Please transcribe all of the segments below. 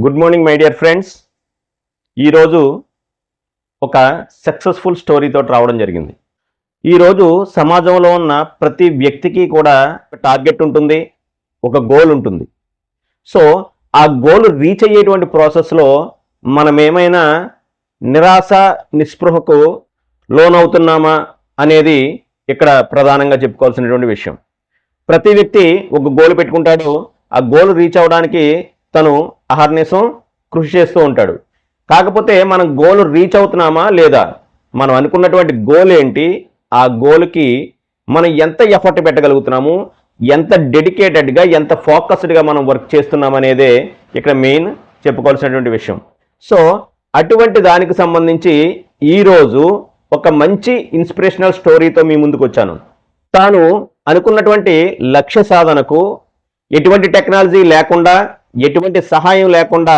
Good morning my dear friends. ఈరోజు ఒక successful స్టోరీతో రావడం జరిగింది. ఈరోజు సమాజంలో ఉన్న ప్రతి వ్యక్తికి కూడా ఒక టార్గెట్ ఉంటుంది, ఒక గోల్ ఉంటుంది. సో ఆ గోల్ రీచ్ అయ్యేటువంటి ప్రాసెస్లో మనం ఏమైనా నిరాశ నిస్పృహకు లోనవుతున్నామా అనేది ఇక్కడ ప్రధానంగా చెప్పుకోవాల్సినటువంటి విషయం. ప్రతి వ్యక్తి ఒక గోల్ పెట్టుకుంటాడు. ఆ గోల్ రీచ్ అవ్వడానికి తను అహర్నిశం కృషి చేస్తూ ఉంటాడు. కాకపోతే మనం గోల్ రీచ్ అవుతున్నామా లేదా, మనం అనుకున్నటువంటి గోల్ ఏంటి, ఆ గోల్కి మనం ఎంత ఎఫర్ట్ పెట్టగలుగుతున్నాము, ఎంత డెడికేటెడ్గా ఎంత ఫోకస్డ్గా మనం వర్క్ చేస్తున్నాం అనేదే ఇక్కడ మెయిన్ చెప్పుకోవాల్సినటువంటి విషయం. సో అటువంటి దానికి సంబంధించి ఈరోజు ఒక మంచి ఇన్స్పిరేషనల్ స్టోరీతో మీ ముందుకు వచ్చాను. తాను అనుకున్నటువంటి లక్ష్య సాధనకు ఎటువంటి టెక్నాలజీ లేకుండా, ఎటువంటి సహాయం లేకుండా,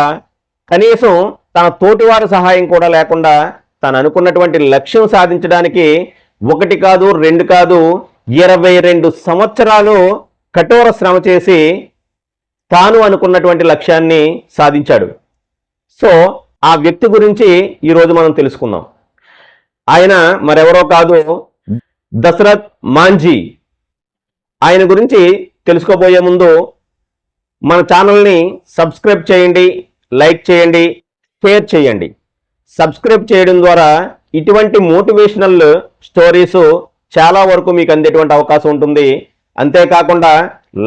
కనీసం తన తోటివారి సహాయం కూడా లేకుండా తను అనుకున్నటువంటి లక్ష్యం సాధించడానికి 1 కాదు 2 కాదు 22 సంవత్సరాలు కఠోర శ్రమ చేసి తాను అనుకున్నటువంటి లక్ష్యాన్ని సాధించాడు. సో ఆ వ్యక్తి గురించి ఈరోజు మనం తెలుసుకుందాం. ఆయన మరెవరో కాదు, దశరథ్ మాంఝీ. ఆయన గురించి తెలుసుకోబోయే ముందు మన ఛానల్ని సబ్స్క్రైబ్ చేయండి, లైక్ చేయండి, షేర్ చేయండి. సబ్స్క్రైబ్ చేయడం ద్వారా ఇటువంటి మోటివేషనల్ స్టోరీస్ చాలా వరకు మీకు అందేటువంటి అవకాశం ఉంటుంది. అంతేకాకుండా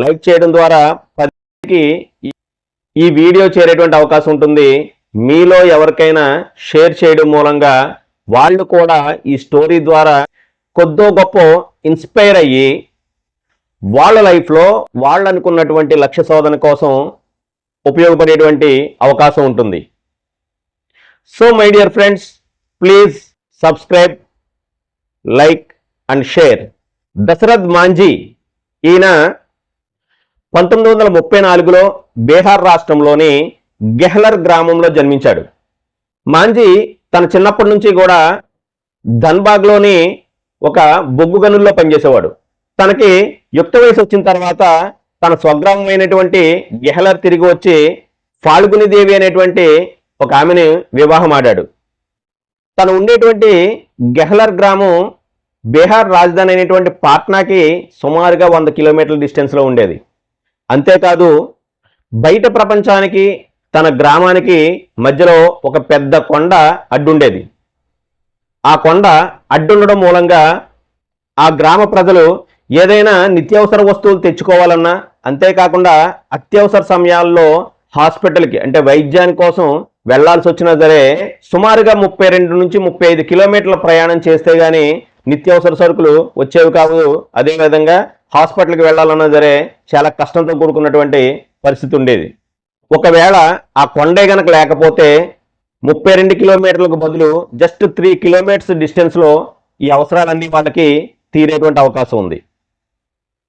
లైక్ చేయడం ద్వారా 10కి ఈ వీడియో చేరేటువంటి అవకాశం ఉంటుంది. మీలో ఎవరికైనా షేర్ చేయడం మూలంగా వాళ్ళు కూడా ఈ స్టోరీ ద్వారా కొద్దో గొప్ప ఇన్స్పైర్ అయ్యి వాళ్ళ లైఫ్లో వాళ్ళు అనుకున్నటువంటి లక్ష్య సాధన కోసం ఉపయోగపడేటువంటి అవకాశం ఉంటుంది. So my dear friends, please subscribe, like and share. Dashrath Manjhi ఈయన 1934లో బీహార్ రాష్ట్రంలోని గెహ్లర్ గ్రామంలో జన్మించాడు. మాంఝీ తన చిన్నప్పటి నుంచి కూడా ధన్బాద్లోని ఒక బొగ్గు గనుల్లో పనిచేసేవాడు. తనకి యుక్త వయసు వచ్చిన తర్వాత తన స్వగ్రామమైనటువంటి గెహ్లర్ తిరిగి వచ్చి ఫాల్గునిదేవి అనేటువంటి ఒక ఆమెను వివాహం ఆడాడు. తను ఉండేటువంటి గెహ్లర్ గ్రామం బీహార్ రాజధాని అయినటువంటి పాట్నాకి సుమారుగా 100 కిలోమీటర్ల డిస్టెన్స్లో ఉండేది. అంతేకాదు బయట ప్రపంచానికి తన గ్రామానికి మధ్యలో ఒక పెద్ద కొండ అడ్డుండేది. ఆ కొండ అడ్డుండడం మూలంగా ఆ గ్రామ ప్రజలు ఏదైనా నిత్యావసర వస్తువులు తెచ్చుకోవాలన్నా, అంతేకాకుండా అత్యవసర సమయాల్లో హాస్పిటల్కి అంటే వైద్యాని కోసం వెళ్లాల్సి వచ్చినా సరే సుమారుగా 32 నుంచి 35 కిలోమీటర్ల ప్రయాణం చేస్తే గానీ నిత్యావసర సరుకులు వచ్చేవి కావు. అదేవిధంగా హాస్పిటల్కి వెళ్ళాలన్నా సరే చాలా కష్టంతో కూడుకున్నటువంటి పరిస్థితి ఉండేది. ఒకవేళ ఆ కొండే గనక లేకపోతే 32 కిలోమీటర్లకు బదులు జస్ట్ 3 కిలోమీటర్స్ డిస్టెన్స్లో ఈ అవసరాలన్నీ వాళ్ళకి తీరేటువంటి అవకాశం ఉంది.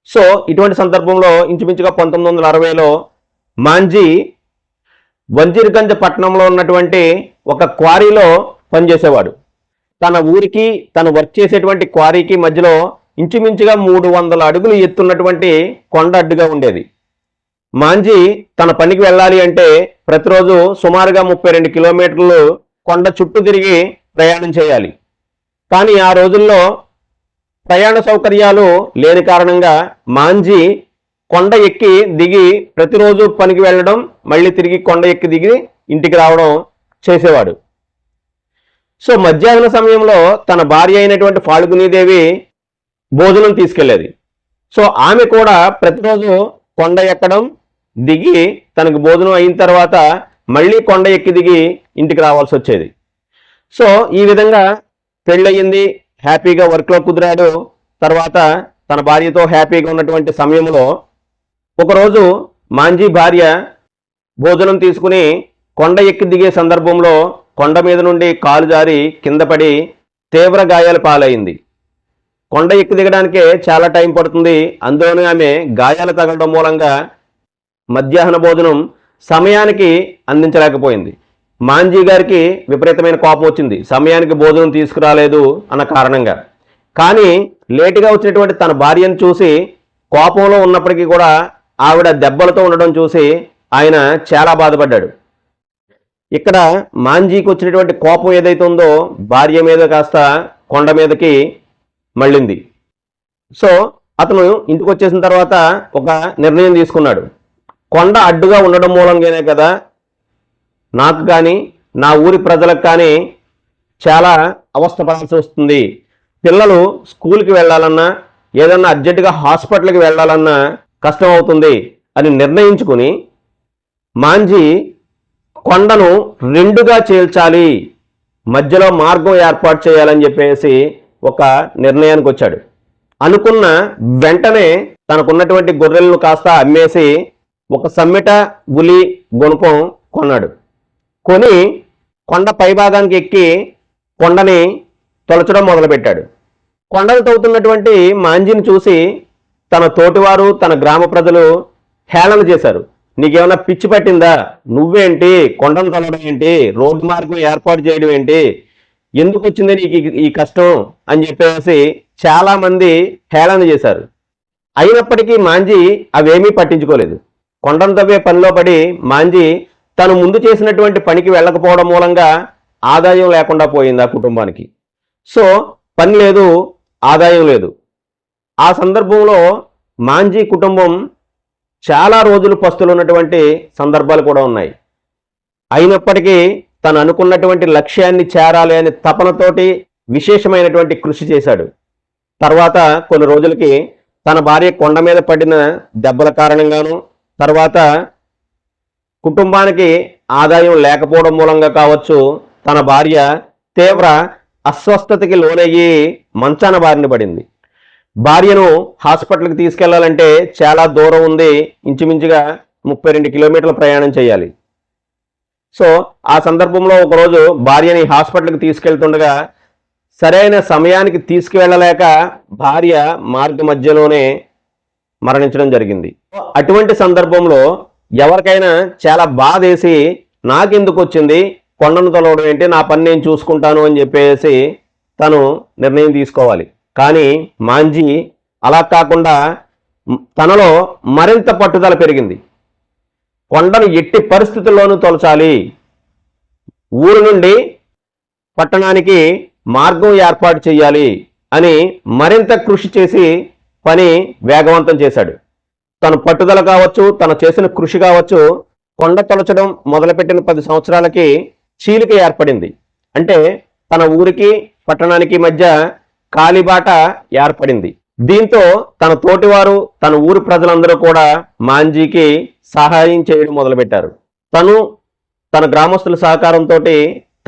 సో ఇటువంటి సందర్భంలో ఇంచుమించుగా 1960లో మాంఝీ వంజీర్గంజ్ పట్టణంలో ఉన్నటువంటి ఒక క్వారీలో పనిచేసేవాడు. తన ఊరికి తను వర్క్ చేసేటువంటి క్వారీకి మధ్యలో ఇంచుమించుగా 300 అడుగులు ఎత్తున్నటువంటి కొండ అడ్డుగా ఉండేది. మాంఝీ తన పనికి వెళ్ళాలి అంటే ప్రతిరోజు సుమారుగా 32 కిలోమీటర్లు కొండ చుట్టూ తిరిగి ప్రయాణం చేయాలి. కానీ ఆ రోజుల్లో ప్రయాణ సౌకర్యాలు లేని కారణంగా మాంఝీ కొండ ఎక్కి దిగి ప్రతిరోజు పనికి వెళ్ళడం, మళ్ళీ తిరిగి కొండ ఎక్కి దిగి ఇంటికి రావడం చేసేవాడు. సో మధ్యాహ్న సమయంలో తన భార్య అయినటువంటి ఫాల్గునీదేవి భోజనం తీసుకెళ్లేది. సో ఆమె కూడా ప్రతిరోజు కొండ ఎక్కడం, దిగి తనకు భోజనం అయిన తర్వాత మళ్ళీ కొండ ఎక్కి దిగి ఇంటికి రావాల్సి వచ్చేది. సో ఈ విధంగా పెళ్ళయింది, హ్యాపీగా వర్క్లో కుదిరాడు. తర్వాత తన భార్యతో హ్యాపీగా ఉన్నటువంటి సమయంలో ఒకరోజు మాంఝీ భార్య భోజనం తీసుకుని కొండ ఎక్కి దిగే సందర్భంలో కొండ మీద నుండి కాలు జారి కింద పడి తీవ్ర గాయాల పాలైంది. కొండ ఎక్కి దిగడానికే చాలా టైం పడుతుంది. అందులోనే ఆమె గాయాలు తగలడం మూలంగా మధ్యాహ్న భోజనం సమయానికి అందించలేకపోయింది. మాంఝీ గారికి విపరీతమైన కోపం వచ్చింది, సమయానికి భోజనం తీసుకురాలేదు అన్న కారణంగా. కానీ లేటుగా వచ్చినటువంటి తన భార్యను చూసి కోపంలో ఉన్నప్పటికీ కూడా ఆవిడ దెబ్బలతో ఉండడం చూసి ఆయన చాలా బాధపడ్డాడు. ఇక్కడ మాంజీకి వచ్చినటువంటి కోపం ఏదైతే ఉందో భార్య మీద కాస్త కొండ మీదకి మళ్ళింది. సో అతను ఇంటికి వచ్చేసిన తర్వాత ఒక నిర్ణయం తీసుకున్నాడు. కొండ అడ్డుగా ఉండడం మూలంగానే కదా నాకు కానీ నా ఊరి ప్రజలకు కానీ చాలా అవస్థపడాల్సి వస్తుంది. పిల్లలు స్కూల్కి వెళ్ళాలన్నా ఏదన్నా అర్జెంటుగా హాస్పిటల్కి వెళ్ళాలన్నా కష్టం అవుతుంది అని నిర్ణయించుకుని మాంజీ కొండను రెండుగా చీల్చాలి, మధ్యలో మార్గం ఏర్పాటు చేయాలని చెప్పేసి ఒక నిర్ణయానికి వచ్చాడు. అనుకున్న వెంటనే తనకున్నటువంటి గొర్రెలను కాస్త అమ్మేసి ఒక సమ్మెట ఉలి గుణపం కొన్నాడు. కొని కొండ పైభాగానికి ఎక్కి కొండని తొలచడం మొదలుపెట్టాడు. కొండలు తవ్వుతున్నటువంటి మాంజీని చూసి తన తోటివారు, తన గ్రామ ప్రజలు హేళన చేశారు. నీకేమైనా పిచ్చి పట్టిందా? నువ్వేంటి కొండను తొలడం ఏంటి? రోడ్డు మార్గం ఏర్పాటు చేయడం ఏంటి? ఎందుకు వచ్చింది నీకు ఈ కష్టం అని చెప్పేసి చాలా మంది హేళన చేశారు. అయినప్పటికీ మాంజీ అవేమీ పట్టించుకోలేదు. కొండను తవ్వే పనిలో పడి మాంజీ తను ముందు చేసినటువంటి పనికి వెళ్ళకపోవడం మూలంగా ఆదాయం లేకుండా పోయింది ఆ కుటుంబానికి. సో పని లేదు, ఆదాయం లేదు. ఆ సందర్భంలో మాంజీ కుటుంబం చాలా రోజులు పస్తులు ఉన్నటువంటి సందర్భాలు కూడా ఉన్నాయి. అయినప్పటికీ తను అనుకున్నటువంటి లక్ష్యాన్ని చేరాలి అనే తపనతోటి విశేషమైనటువంటి కృషి చేశాడు. తర్వాత కొన్ని రోజులకి తన భార్య కొండ మీద పడిన దెబ్బల కారణంగాను, తర్వాత కుటుంబానికి ఆదాయం లేకపోవడం మూలంగా కావచ్చు, తన భార్య తీవ్ర అస్వస్థతకి లోనయ్యి మంచాన బారిన పడింది. భార్యను హాస్పిటల్కి తీసుకెళ్లాలంటే చాలా దూరం ఉంది, ఇంచుమించుగా 32 కిలోమీటర్ల ప్రయాణం చేయాలి. సో ఆ సందర్భంలో ఒకరోజు భార్యని హాస్పిటల్కి తీసుకెళ్తుండగా సరైన సమయానికి తీసుకువెళ్ళలేక భార్య మార్గ మధ్యలోనే మరణించడం జరిగింది. అటువంటి సందర్భంలో ఎవరికైనా చాలా బాధేసి నాకెందుకు వచ్చింది, కొండను తొలవడం ఏంటి, నా పని నేను చూసుకుంటాను అని చెప్పేసి తను నిర్ణయం తీసుకోవాలి. కానీ మాంజీ అలా కాకుండా తనలో మరింత పట్టుదల పెరిగింది. కొండను ఎట్టి పరిస్థితుల్లోనూ తొలచాలి, ఊరు నుండి పట్టణానికి మార్గం ఏర్పాటు చేయాలి అని మరింత కృషి చేసి పని వేగవంతం చేశాడు. తన పట్టుదల కావచ్చు, తను చేసిన కృషి కావచ్చు, కొండ తొలచడం మొదలుపెట్టిన 10 సంవత్సరాలకి చీలిక ఏర్పడింది. అంటే తన ఊరికి పట్టణానికి మధ్య కాలిబాట ఏర్పడింది. దీంతో తన తోటివారు, తన ఊరి ప్రజలందరూ కూడా మాంజీకి సహాయం చేయడం మొదలుపెట్టారు. తను తన గ్రామస్తుల సహకారంతో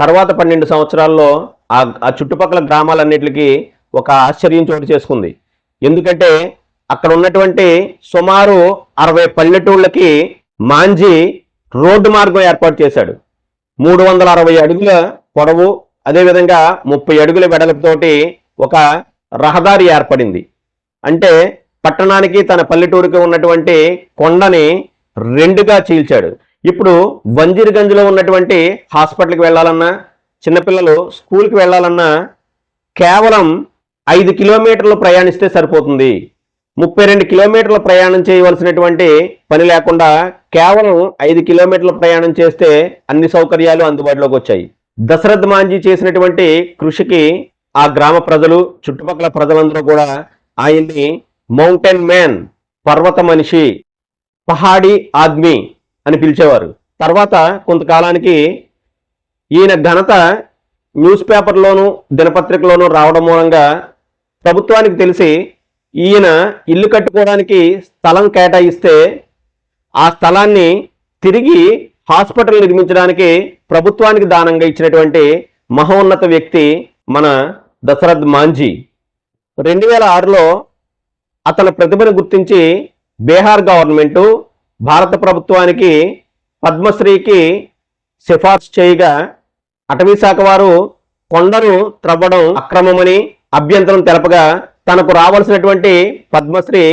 తర్వాత 12 సంవత్సరాల్లో ఆ చుట్టుపక్కల గ్రామాలన్నిటికీ ఒక ఆశ్చర్యం చోటు చేసుకుంది. ఎందుకంటే అక్కడ ఉన్నటువంటి సుమారు 60 పల్లెటూళ్ళకి మాంజీ రోడ్డు మార్గం ఏర్పాటు చేశాడు. 360 అడుగుల పొడవు, అదేవిధంగా 30 అడుగుల వెడల్పుతోటి ఒక రహదారి ఏర్పడింది. అంటే పట్టణానికి తన పల్లెటూరుకి ఉన్నటువంటి కొండని రెండుగా చీల్చాడు. ఇప్పుడు వంజీర్గంజ్లో ఉన్నటువంటి హాస్పిటల్కి వెళ్ళాలన్నా, చిన్నపిల్లలు స్కూల్కి వెళ్ళాలన్నా కేవలం 5 కిలోమీటర్లు ప్రయాణిస్తే సరిపోతుంది. 32 కిలోమీటర్ల ప్రయాణం చేయవలసినటువంటి పని లేకుండా కేవలం 5 కిలోమీటర్ల ప్రయాణం చేస్తే అన్ని సౌకర్యాలు అందుబాటులోకి వచ్చాయి. దశరథ్ మాంజీ చేసినటువంటి కృషికి ఆ గ్రామ ప్రజలు, చుట్టుపక్కల ప్రజలందరూ కూడా ఆయన్ని మౌంటైన్ మ్యాన్, పర్వత మనిషి, పహాడీ ఆద్మీ అని పిలిచేవారు. తర్వాత కొంతకాలానికి ఈయన ఘనత న్యూస్ పేపర్లోను, దినపత్రికలోనూ రావడం మూలంగా ప్రభుత్వానికి తెలిసి ఈయన ఇల్లు కట్టుకోవడానికి స్థలం కేటాయిస్తే ఆ స్థలాన్ని తిరిగి హాస్పిటల్ నిర్మించడానికి ప్రభుత్వానికి దానంగా ఇచ్చినటువంటి మహోన్నత వ్యక్తి మన దశరథ్ మాంజీ. 2006లో అతని ప్రతిభను గుర్తించి బీహార్ గవర్నమెంటు భారత ప్రభుత్వానికి పద్మశ్రీకి సిఫార్సు చేయగా అటవీ శాఖ వారు కొండను త్రవ్వడం అక్రమమని అభ్యంతరం తెలపగా తనకు రావాల్సినటువంటి పద్మశ్రీ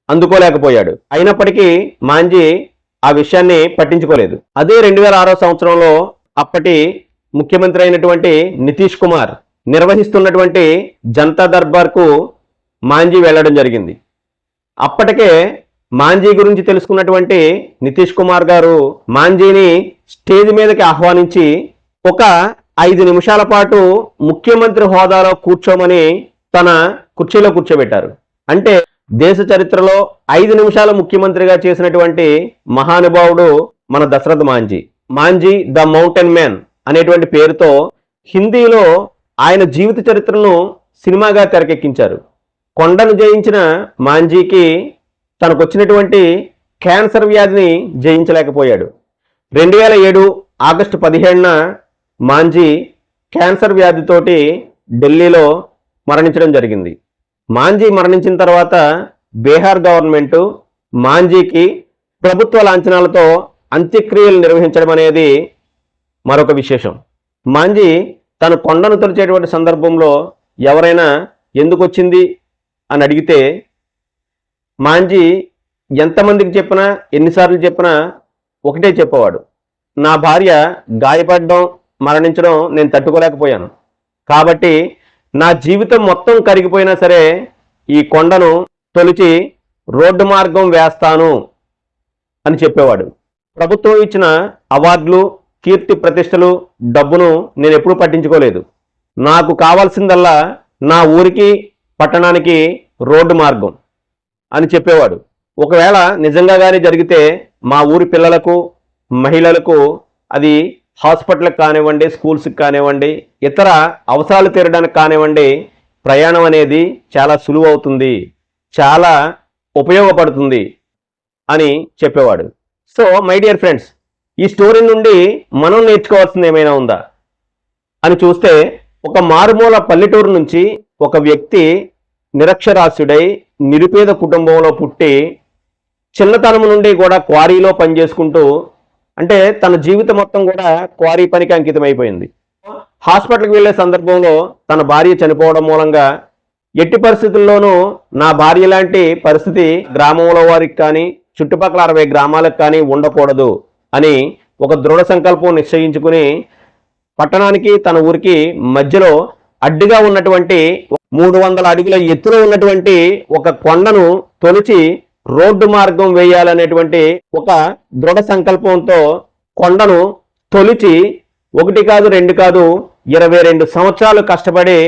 అందుకోలేకపోయాడు. అయినప్పటికీ మాంజీ ఆ విషయాన్ని పట్టించుకోలేదు. అదే 2006 సంవత్సరంలో అప్పటి ముఖ్యమంత్రి అయినటువంటి నితీష్ కుమార్ నిర్వహిస్తున్నటువంటి జనతా దర్బార్కు మాంజీ వెళ్ళడం జరిగింది. అప్పటికే మాంజీ గురించి తెలుసుకున్నటువంటి నితీష్ కుమార్ గారు మాంజీని స్టేజ్ మీదకి ఆహ్వానించి ఒక 5 నిమిషాల పాటు ముఖ్యమంత్రి హోదాలో కూర్చోమని తన కుర్చీలో కూర్చోబెట్టారు. అంటే దేశ చరిత్రలో 5 నిమిషాల ముఖ్యమంత్రిగా చేసినటువంటి మహానుభావుడు మన Dashrath Manjhi. Manjhi the mountain man అనేటువంటి పేరుతో హిందీలో ఆయన జీవిత చరిత్రను సినిమాగా తెరకెక్కించారు. కొండను జయించిన మాంజీకి తనకు వచ్చినటువంటి క్యాన్సర్ వ్యాధిని జయించలేకపోయాడు. 2007 ఆగస్టు 17న మాంజీ క్యాన్సర్ వ్యాధితోటి ఢిల్లీలో మరణించడం జరిగింది. మాంజీ మరణించిన తర్వాత బీహార్ గవర్నమెంట్ మాంజీకి ప్రభుత్వ లాంఛనాలతో అంత్యక్రియలు నిర్వహించడం అనేది మరొక విశేషం. మాంజీ తన కొండను తొలిచేటువంటి సందర్భంలో ఎవరైనా ఎందుకు వచ్చింది అని అడిగితే మాంజీ ఎంతమందికి చెప్పినా ఎన్నిసార్లు చెప్పినా ఒకటే చెప్పేవాడు, నా భార్య గాయపడడం మరణించడం నేను తట్టుకోలేకపోయాను, కాబట్టి నా జీవితం మొత్తం కరిగిపోయినా సరే ఈ కొండను తొలిచి రోడ్డు మార్గం వేస్తాను అని చెప్పేవాడు. ప్రభుత్వం ఇచ్చిన అవార్డులు, కీర్తి ప్రతిష్టలు, డబ్బును నేను ఎప్పుడూ పట్టించుకోలేదు. నాకు కావాల్సిందల్లా నా ఊరికి పట్టణానికి రోడ్డు మార్గం అని చెప్పేవాడు. ఒకవేళ నిజంగా కానీ జరిగితే మా ఊరి పిల్లలకు, మహిళలకు అది హాస్పిటల్కి కానివ్వండి, స్కూల్స్కి కానివ్వండి, ఇతర అవసరాలు తీరడానికి కానివ్వండి, ప్రయాణం అనేది చాలా సులువు అవుతుంది, చాలా ఉపయోగపడుతుంది అని చెప్పేవాడు. సో మై డియర్ ఫ్రెండ్స్, ఈ స్టోరీ నుండి మనం నేర్చుకోవాల్సింది ఏమైనా ఉందా అని చూస్తే, ఒక మారుమూల పల్లెటూరు నుంచి ఒక వ్యక్తి నిరక్షరాస్యుడై నిరుపేద కుటుంబంలో పుట్టి చిన్నతనం నుండి కూడా క్వారీలో పనిచేసుకుంటూ, అంటే తన జీవితం మొత్తం కూడా క్వారీ పనికి అంకితమైపోయింది. హాస్పిటల్కి వెళ్ళే సందర్భంలో తన భార్య చనిపోవడం మూలంగా ఎట్టి పరిస్థితుల్లోనూ నా భార్య లాంటి పరిస్థితి గ్రామంలో వారికి కానీ చుట్టుపక్కల 60 గ్రామాలకు కానీ ఉండకూడదు అని ఒక దృఢ సంకల్పం నిశ్చయించుకుని పట్టణానికి తన ఊరికి మధ్యలో అడ్డుగా ఉన్నటువంటి 300 అడుగుల ఎత్తులో ఉన్నటువంటి ఒక కొండను తొలిచి రోడ్డు మార్గం వేయాలనేటువంటి ఒక దృఢ సంకల్పంతో కొండను తొలిచి 1 కాదు 2 కాదు 22 సంవత్సరాలు కష్టపడి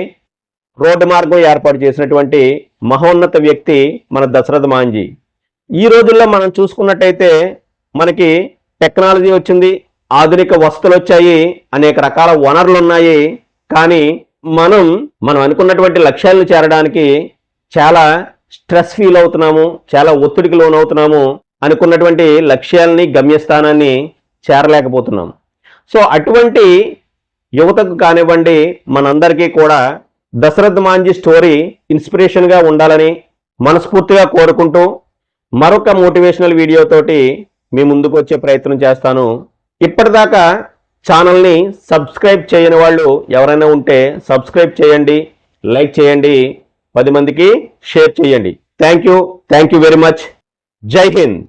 రోడ్డు మార్గం ఏర్పాటు చేసినటువంటి మహోన్నత వ్యక్తి మన దశరథ్ మాంజీ. ఈ రోజుల్లో మనం చూసుకున్నట్టయితే మనకి టెక్నాలజీ వచ్చింది, ఆధునిక వస్తువులు వచ్చాయి, అనేక రకాల వనరులు ఉన్నాయి. కానీ మనం అనుకున్నటువంటి లక్ష్యాలను చేరడానికి చాలా స్ట్రెస్ ఫీల్ అవుతున్నాము, చాలా ఒత్తిడికి లోనవుతున్నాము, అనుకున్నటువంటి లక్ష్యాలని, గమ్యస్థానాన్ని చేరలేకపోతున్నాం. సో అటువంటి యువతకు కానివ్వండి, మనందరికీ కూడా దశరథ్ మాంజీ స్టోరీ ఇన్స్పిరేషన్గా ఉండాలని మనస్ఫూర్తిగా కోరుకుంటూ మరొక మోటివేషనల్ వీడియోతోటి మీ ముందుకు వచ్చే ప్రయత్నం చేస్తాను. ఇప్పటిదాకా ఛానల్ని సబ్స్క్రైబ్ చేయని వాళ్ళు ఎవరైనా ఉంటే సబ్స్క్రైబ్ చేయండి, లైక్ చేయండి, 10 మందికి షేర్ చేయండి. Thank you very much. జై హింద్.